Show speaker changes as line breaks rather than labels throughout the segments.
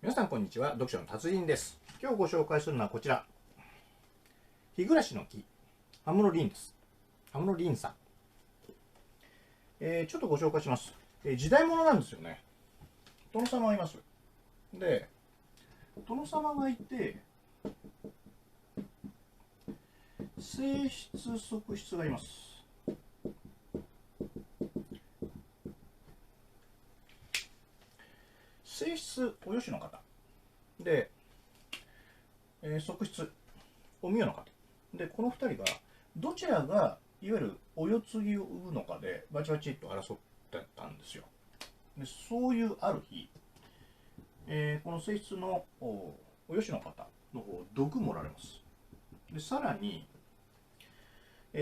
皆さんこんにちは。読書の達人です。今日ご紹介するのはこちら。日暮らしの木、ハムロリンです。ハムロリンさん。ちょっとご紹介します。時代物なんですよね。殿様がいます。で、殿様がいて、正室側室がいます。正室、およしの方。で、側室、おみよの方。で、この2人が、どちらが、いわゆるお世継ぎを産むのかで、バチバチっと争ってたんですよ。で、そういうある日、この正室のおよしの方の方、毒盛られます。で、さらに、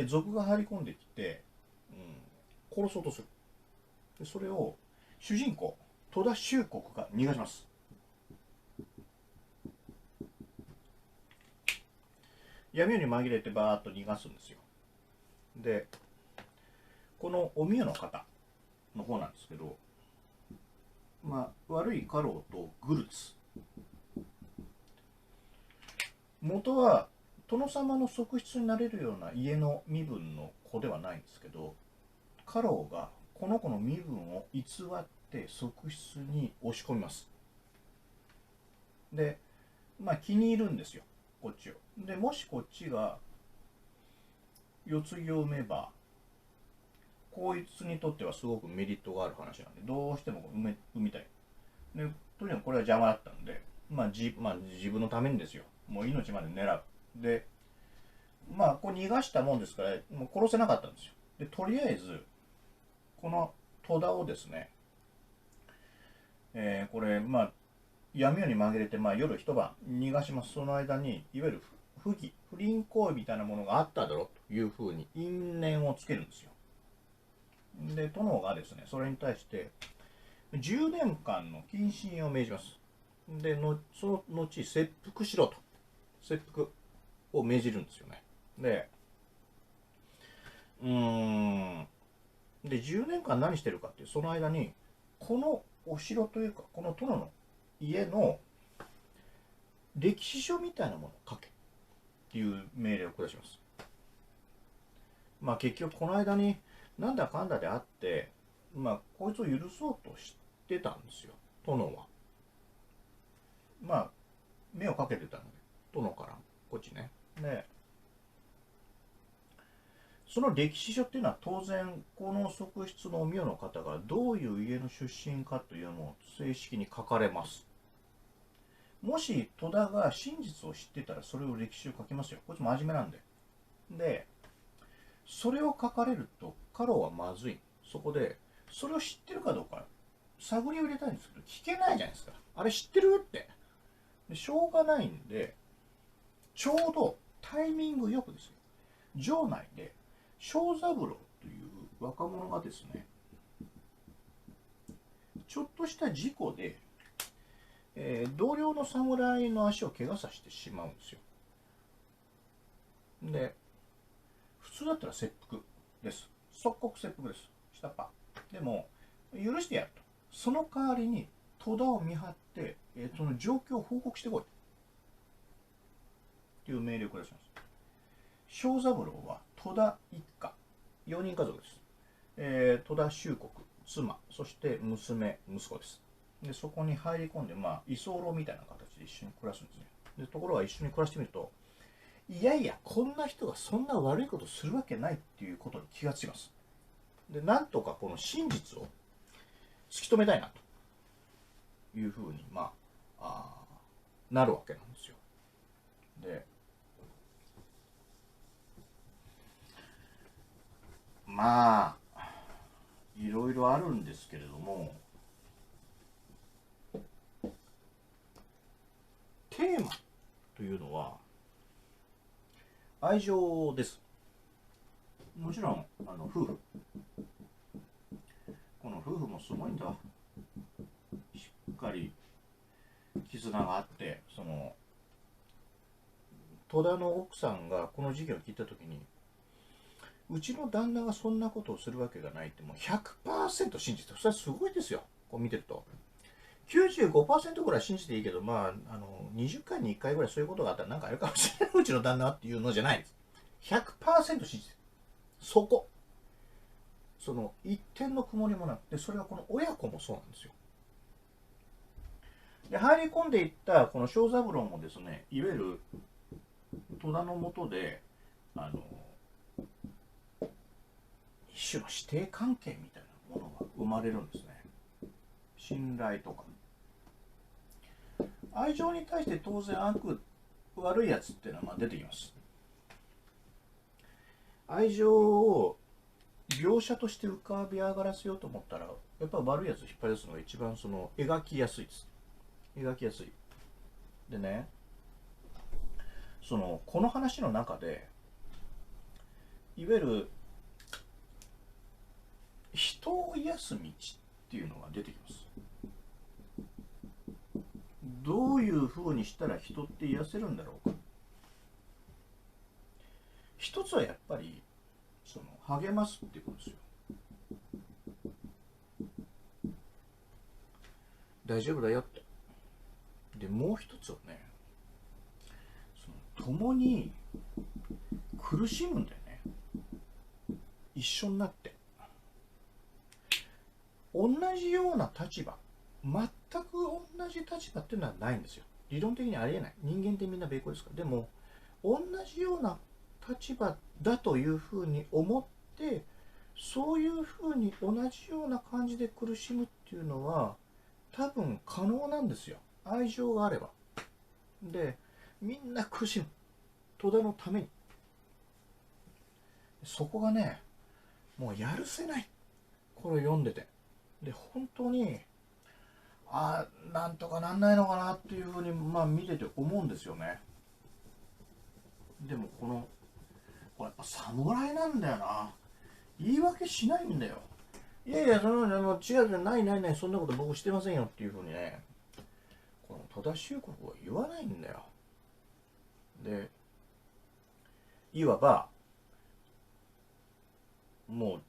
賊が入り込んできて、殺そうとする。で、それを、主人公、戸田秀国が逃がします。闇夜に紛れてバーッと逃がすんですよ。で、このおみよの方の方なんですけど、悪い家老とグルです。元は殿様の側室になれるような家の身分の子ではないんですけど、家老がこの子の身分を偽って側室に押し込みます。で、気に入るんですよ、こっちを。で、もしこっちが世継ぎを産めば、こいつにとってはすごくメリットがある話なんで、どうしても産みたい。で、とにかくこれは邪魔だったんで、自分のためにですよ。もう命まで狙う。で、こう逃がしたもんですから、もう殺せなかったんですよ。で、とりあえず、この戸田をですね、これ、闇夜に紛れて、夜一晩逃がします。その間に、いわゆる不倫行為みたいなものがあっただろうというふうに因縁をつけるんですよ。で、殿がですね、それに対して、10年間の謹慎を命じます。で、その後、切腹しろと。切腹を命じるんですよね。で、10年間何してるかっていう、その間に、このお城というか、この殿の家の歴史書みたいなものを書けっていう命令を下します。結局この間になんだかんだであって、こいつを許そうとしてたんですよ、殿は。目をかけてたので、殿からこっちね。で、その歴史書っていうのは当然この側室のお名の方がどういう家の出身かというのを正式に書かれます。もし戸田が真実を知ってたらそれを歴史を書きますよ。こいつ真面目なんで。で、それを書かれると家老はまずい。そこでそれを知ってるかどうか探りを入れたいんですけど、聞けないじゃないですか。あれ知ってるって。でしょうがないんで、ちょうどタイミングよくですよ、城内で正三郎という若者がですね、ちょっとした事故で、同僚の侍の足を怪我させてしまうんですよ。で、普通だったら切腹です。即刻切腹です。下っ端。でも、許してやると。その代わりに戸田を見張って、その状況を報告してこい。という命令を下します。正三郎は戸田一家、4人家族です。戸田秀国、妻、そして娘、息子です。で、そこに入り込んで、居候みたいな形で一緒に暮らすんですね。で、ところが一緒に暮らしてみると、いやいや、こんな人がそんな悪いことするわけないっていうことに気がつきます。で、なんとかこの真実を突き止めたいなというふうに、なるわけなんですよ。で、いろいろあるんですけれども、テーマというのは愛情です。もちろん夫婦、この夫婦もすごいんだ。しっかり絆があって、その戸田の奥さんがこの事件を聞いた時に、うちの旦那がそんなことをするわけがないってもう 100% 信じて、それはすごいですよ、こう見てると。95%ぐらい信じていいけど、20回に1回ぐらいそういうことがあったらなんかあるかもしれない、うちの旦那っていうのじゃないです。100% 信じてる。そこ。その一点の曇りもなくて、それがこの親子もそうなんですよ。で、入り込んでいったこの小三郎もですね、いわゆる戸田の下で、一種の師弟関係みたいなものが生まれるんですね。信頼とか。愛情に対して当然悪いやつっていうのは出てきます。愛情を描写として浮かび上がらせようと思ったら、やっぱり悪いやつを引っ張り出すのが一番描きやすいです。描きやすい。でね、この話の中で、いわゆる人を癒す道っていうのが出てきます。どういうふうにしたら人って癒せるんだろうか。一つはやっぱり励ますっていうことですよ。大丈夫だよって。でもう一つはね、共に苦しむんだよね。一緒になって同じような立場、全く同じ立場っていうのはないんですよ。理論的にありえない。人間ってみんなべこですから。でも同じような立場だというふうに思って、そういうふうに同じような感じで苦しむっていうのは多分可能なんですよ。愛情があれば。で、みんな苦しむ。戸田のために。そこがね、もうやるせない。これを読んでて。で、本当に、なんとかなんないのかなっていうふうに、見てて思うんですよね。でもこれやっぱ侍なんだよな。言い訳しないんだよ。いやいや、もう違う、ない、そんなこと僕してませんよっていうふうにね、この戸田修国は言わないんだよ。で、いわば、もう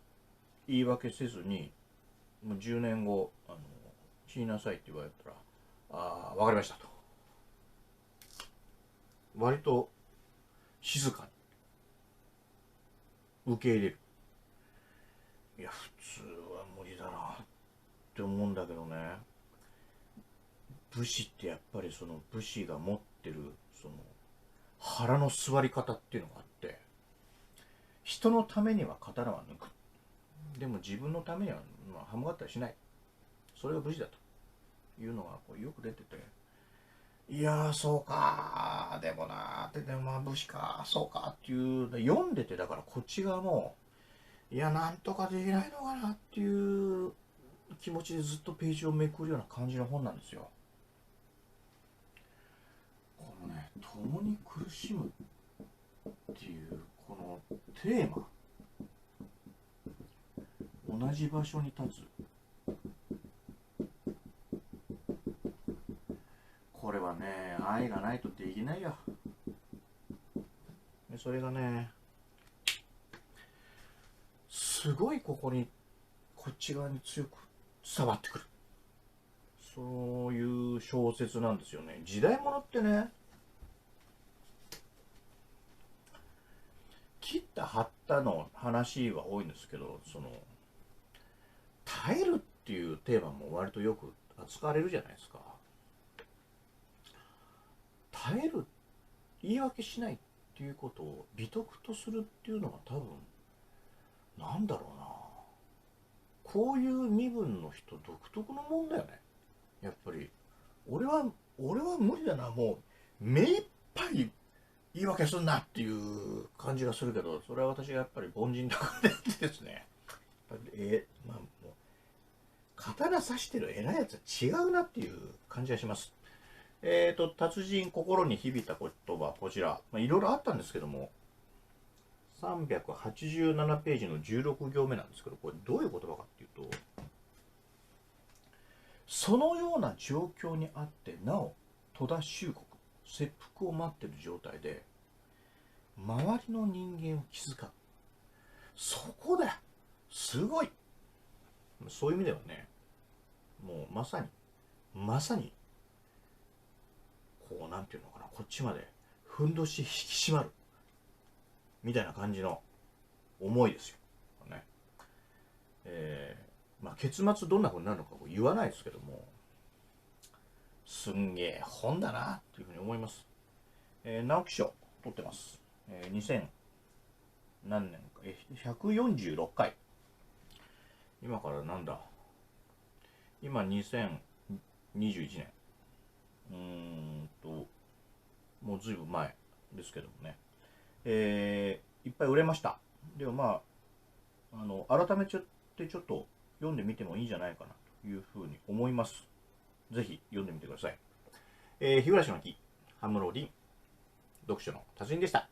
言い訳せずに、もう10年後、死になさいって言われたら、わかりましたと。割と静かに受け入れる。いや、普通は無理だなって思うんだけどね。武士ってやっぱり武士が持ってる腹の座り方っていうのがあって、人のためには刀は抜く。でも自分のためには、はむがったりしない。それが武士だというのがよく出てて、いやーそうかー、でもなーって、でも武士かー、そうかっていう読んでて、だからこっち側もいやなんとかできないのかなっていう気持ちでずっとページをめくるような感じの本なんですよ。このね、共に苦しむっていうこのテーマ、同じ場所に立つ、これはね、愛がないとできないよ。それがね、すごいこっち側に強く伝わってくる、そういう小説なんですよね。時代物ってね、切った貼ったの話は多いんですけど、耐えるっていうテーマも割とよく扱われるじゃないですか。耐える、言い訳しないっていうことを美徳とするっていうのが多分、なんだろうな、こういう身分の人独特のもんだよね。やっぱり俺は無理だな、もう目いっぱい言い訳するなっていう感じがするけど、それは私がやっぱり凡人だからでですね、もう刀刺してる偉いやつは違うなっていう感じがします。達人心に響いた言葉、こちら、いろいろあったんですけども、387ページの16行目なんですけど、これどういう言葉かっていうと、そのような状況にあってなお戸田修国切腹を待っている状態で周りの人間を気遣う、そこだよ、すごい。そういう意味ではね、もうまさにまさにこうなんていうのかな、こっちまでふんどし引き締まるみたいな感じの思いですよ。ね。まあ結末どんな風になるのか言わないですけども、すんげえ本だなっていうふうに思います。直木賞取ってます。2000何年か、146回。今からなんだ、今2021年。もうずいぶん前ですけどもね。いっぱい売れました。でもまあ、改めてちょっと読んでみてもいいんじゃないかなというふうに思います。ぜひ読んでみてください。日暮の木、ハムローリン、読書の達人でした。